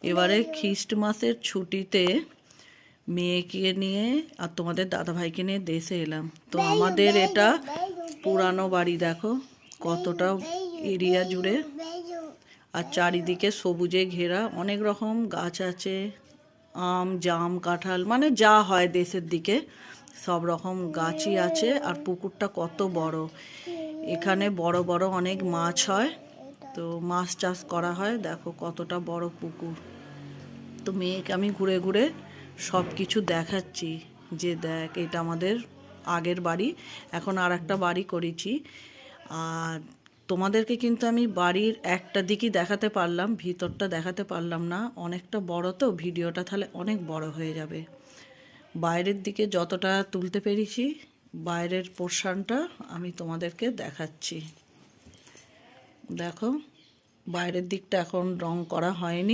এবারে খ্রিস্টমাসের ছুটিতে মেয়েকে নিয়ে আর তোমাদের দাদাভাইকে নিয়ে দেশে এলাম। তো আমাদের এটা পুরানো বাড়ি, দেখো কতটা এরিয়া জুড়ে, আর চারিদিকে সবুজে ঘেরা, অনেক রকম গাছ আছে, আম জাম কাঁঠাল, মানে যা হয় দেশের দিকে সব রকম গাছই আছে। আর পুকুরটা কত বড়, এখানে বড় বড় অনেক মাছ হয়, তো মাছ চাষ করা হয়। দেখো কতটা বড় পুকুর। তো মেয়েকে আমি ঘুরে ঘুরে সব কিছু দেখাচ্ছি যে দেখ এটা আমাদের আগের বাড়ি, এখন আর একটা বাড়ি করেছি। আর তোমাদেরকে কিন্তু আমি বাড়ির একটা দিকই দেখাতে পারলাম, ভিতরটা দেখাতে পারলাম না, অনেকটা বড় তো ভিডিওটা তাহলে অনেক বড় হয়ে যাবে। বাইরের দিকে যতটা তুলতে পেরেছি বাইরের পোর্শনটা আমি তোমাদেরকে দেখাচ্ছি। দেখো বাইরের দিকটা এখন রং করা হয়নি।